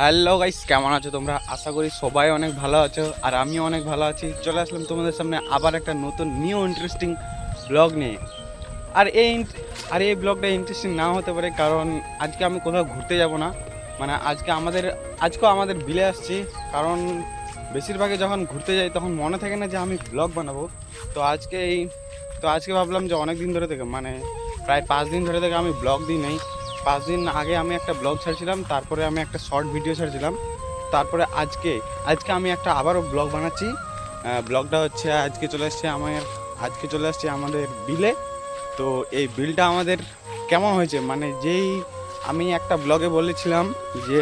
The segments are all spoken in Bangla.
হ্যালো গাইস, কেমন আছো তোমরা? আশা করি সবাই অনেক ভালো আছো আর আমিও অনেক ভালো আছি। চলে আসলাম তোমাদের সামনে আবার একটা নতুন নিউ ইন্টারেস্টিং ব্লগ নিয়ে। আর এই ব্লগটা ইন্টারেস্টিং নাও হতে পারে, কারণ আজকে আমি কোথাও ঘুরতে যাব না। মানে আজকেও আমাদের বিলে আসছি, কারণ বেশিরভাগই যখন ঘুরতে যাই তখন মনে থাকে না যে আমি ব্লগ বানাবো। তো আজকে ভাবলাম যে অনেক দিন ধরে থেকে, মানে প্রায় 5 দিন ধরে থেকে আমি ব্লগ দিই নাই। 5 দিন আগে আমি একটা ব্লগ ছাড়ছিলাম, তারপরে আমি একটা শর্ট ভিডিও ছাড়ছিলাম, তারপরে আজকে আমি একটা আবারও ব্লগ বানাচ্ছি। ব্লগটা হচ্ছে আজকে চলে আসছে আমাদের বিলে। তো এই বিলটা আমাদের কেমন হয়েছে, মানে আমি একটা ব্লগে বলেছিলাম যে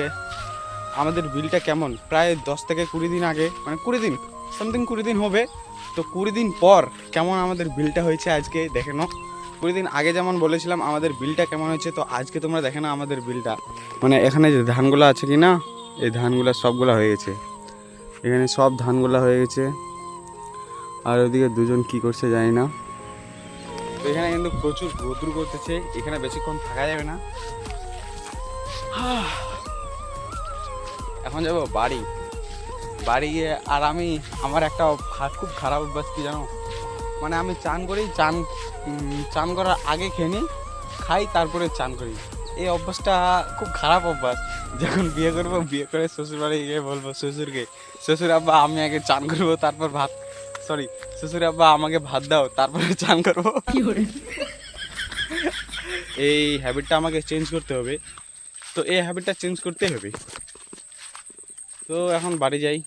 আমাদের বিলটা কেমন, প্রায় 10 থেকে 20 দিন আগে, মানে 20 দিন হবে। তো 20 দিন পর কেমন আমাদের বিলটা হয়েছে আজকে দেখে নাও। 20 দিন আগে যেমন বলেছিলাম আমাদের বিলটা কেমন হয়েছে, তো আজকে তোমরা দেখে নাও আমাদের বিলটা। মানে এখানে যে ধানগুলো আছে কি না, এই ধানগুলো সবগুলো হয়ে গেছে, এখানে সব ধানগুলো হয়ে গেছে। আর ওদিকে দুজন কি করছে জানি না। তো এখানে কিন্তু প্রচুর রোদ্রু করতেছে, এখানে বেশিক্ষণ থাকা যাবে না। এখন যাবো বাড়ি গিয়ে। আর আমার একটা খুব খারাপ অভ্যাস কি জানো, মানে আমি চান করার আগে খেয়ে নিই, খাই তারপরে চান করি। এই অভ্যাসটা খুব খারাপ অভ্যাস। যখন বিয়ে করবো, বিয়ে করে শ্বশুর বাড়ি গিয়ে বলবো শ্বশুর আব্বা আমি আগে চান করবো তারপর শ্বশুর আব্বা আমাকে ভাত দাও তারপরে চান করবো। এই হ্যাবিটটা আমাকে চেঞ্জ করতে হবে। তো এই হ্যাবিটটা চেঞ্জ করতেই হবে। তো এখন বাড়ি যাই।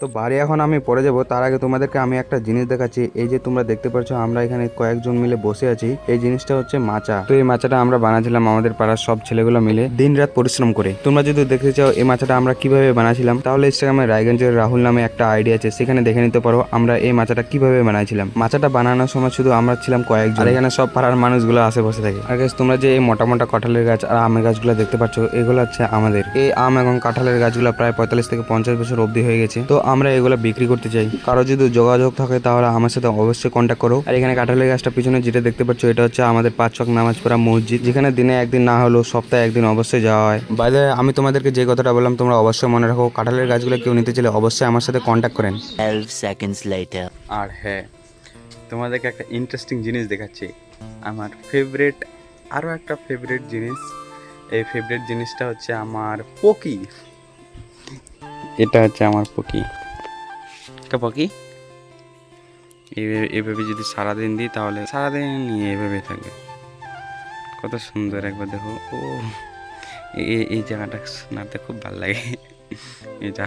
তো বাড়ি এখন আমি পরে যাব, তার আগে তোমাদেরকে আমি একটা জিনিস দেখাচ্ছি। এই যে তোমরা দেখতে পাচ্ছ আমরা এখানে কয়েকজন মিলে বসে আছি, এই জিনিসটা হচ্ছে মাচা। তো এই মাচাটা আমরা বানাচ্ছিলাম আমাদের পাড়ার সব ছেলেগুলো মিলে দিন রাত পরিশ্রম করে। তোমরা যদি দেখতে চাও এই মাচাটা আমরা কিভাবে বানাচ্ছিলাম, তাহলে ইনস্টাগ্রামে রায়গঞ্জের রাহুল নামে একটা আইডি আছে, সেখানে দেখে নিতে পারো আমরা এই মাচাটা কিভাবে বানাইছিলাম। মাচাটা বানানোর সময় শুধু আমরা ছিলাম কয়েকজন, আর এখানে সব পাড়ার মানুষগুলো আসে বসে থাকে। আর গাইস, তোমরা যে এই মোটা মোটা কাঁঠালের গাছ আর আমের গাছগুলো দেখতে পাচ্ছ, এগুলো হচ্ছে আমাদের। এই আম এবং কাঁঠালের গাছগুলো প্রায় 45 থেকে 50 বছর অবধি হয়ে গেছে। তো আমরা এগুলো বিক্রি করতে চাই, কারো যদি যোগাযোগ থাকে তাহলে আমার সাথে অবশ্যই কন্ট্যাক্ট করো। আর এখানে কাঁঠালের গাছটা পিছনে যেটা দেখতে পাচ্ছ, এটা হচ্ছে আমাদের 5 ওয়াক্ত নামাজ পড়া মসজিদ, যেখানে দিনে একদিন না হলেও সপ্তাহে একদিন অবশ্যই যাওয়া হয়। বাইরে আমি তোমাদেরকে যে কথাটা বললাম তোমরা অবশ্যই মনে রাখো, কাঁঠালের গাছগুলো কেউ নিতে চাইলে অবশ্যই আমার সাথে কন্ট্যাক্ট করেন। 12 seconds later. আর হ্যাঁ, তোমাদেরকে একটা ইন্টারেস্টিং জিনিস দেখাচ্ছি, আমার আরও একটা ফেভারিট জিনিস। এই ফেভারিট জিনিসটা হচ্ছে আমার পকি। এটা হচ্ছে আমার পকি। পকি এভাবে যদি সারাদিন দিই তাহলে সারাদিন এভাবে থাকবে। কত সুন্দর একবার দেখো। ও এই জায়গাটা শোনাতে খুব ভালো লাগে। এটা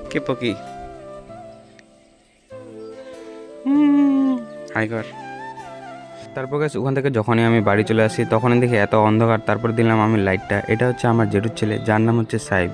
কে পকি হাই কর। তারপর গাছ ওখান থেকে যখনই আমি বাড়ি চলে আসি তখনই দেখি এত অন্ধকার, তারপর দিলাম আমি লাইটটা। এটা হচ্ছে আমার জেঠুর ছেলে, যার নাম হচ্ছে সাহেব।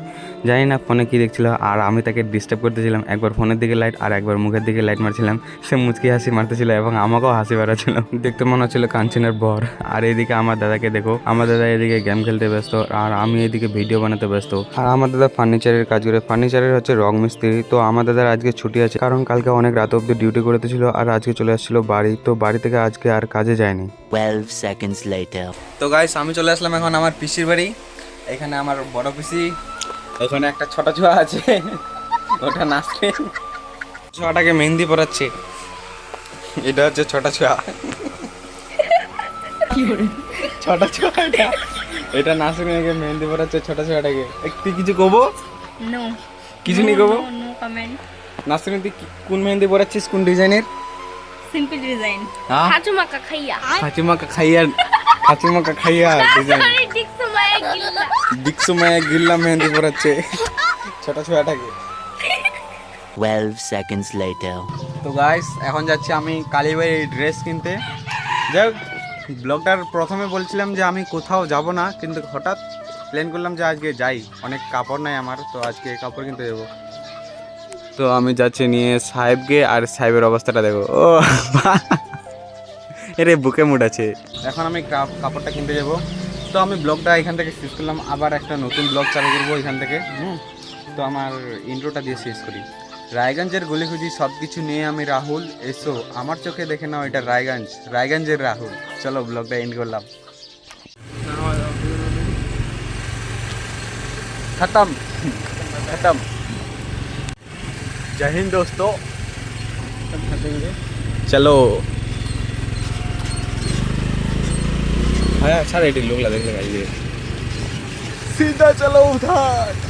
জানি না ফোনে কি দেখছিল, আর আমি তাকে ডিস্টার্ব করতেছিলাম। একবার ফোনের দিকে লাইট আর একবার মুখের দিকে লাইট মারছিলাম। সে মুচকি হাসি মারতেছিল এবং আমাকেও হাসি বাড়াচ্ছিল, দেখতে মনে হচ্ছিল কাঞ্চনের বর। আর এইদিকে আমার দাদাকে দেখো, আমার দাদা এদিকে গেম খেলতে ব্যস্ত আর আমি এদিকে ভিডিও বানাতে ব্যস্ত। আর আমার দাদা ফার্নিচারের কাজ করে, ফার্নিচারের হচ্ছে রং মিস্ত্রি। তো আমার দাদার আজকে ছুটি আছে, কারণ কালকে অনেক রাত অব্দি ডিউটি করতেছিল আর আজকে চলে আসছিল বাড়ি। তো বাড়ি থেকে আজকে আর কাজে যায়নি। 12 seconds later. তো গাইস, আমি চলে আসলাম এখন আমার পিসির বাড়ি। এখানে আমার বড় পিসি, ওখানে একটা ছোট ছোঁয়া আছে, ওটা নাচছে, ছোঁয়াটাকে মেহেন্দি পরাচ্ছে। এটা হচ্ছে ছোট ছোঁয়া, ছোট ছোঁয়া। এটা নাচে মেয়েকে মেহেন্দি পরাচ্ছে ছোট ছোঁয়াটাকে। তুই কিছু কবো? নো, কিছু নেই কবো? No comment. নাচে তুই কোন মেহেন্দি পরাচ্ছিস, কোন ডিজাইনের? Simple design. হ্যাঁ, হাজুমাকা খাইয়া। ফাতিমাকা খাইয়া ডিজাইন। সরি, ডিকসু মায়া গিল্লা মেহেন্দি পরাচ্ছে ছোট ছোঁয়াটাকে। 12 seconds later. তো গাইস, এখন যাচ্ছি আমি কালীবাড়ি ড্রেস কিনতে। যাই হোক, ব্লগটার প্রথমে বলছিলাম যে আমি কোথাও যাব না, কিন্তু হঠাৎ প্ল্যান করলাম যে আজকে যাই। অনেক কাপড় নাই আমার, তো আজকে কাপড় কিনতে যাবো। তো আমি যাচ্ছি নিয়ে সাহেবকে, আর সাহেবের অবস্থাটা দেখো। ও এরে বুকে মুড আছে। এখন আমি কাপড়টা কিনতে যাব। তো আমি ব্লগটা এখান থেকে শেষ করলাম, আবার একটা নতুন ব্লগ চালু করবো এখান থেকে। তো আমার ইন্ট্রোটা দিয়ে শেষ করি। রায়গঞ্জের গলিখুঁজি সব কিছু নিয়ে আমি রাহুল, এসো আমার চোখে দেখে নাও এটা রায়গঞ্জের রাহুল। চলো ব্লগটা এন্ড করলাম। खत्म खत्म। जय हिंद दोस्तों। चलो हाँ अच्छा रेटिंग लोग लगे लगाइए सीधा चलो उधर।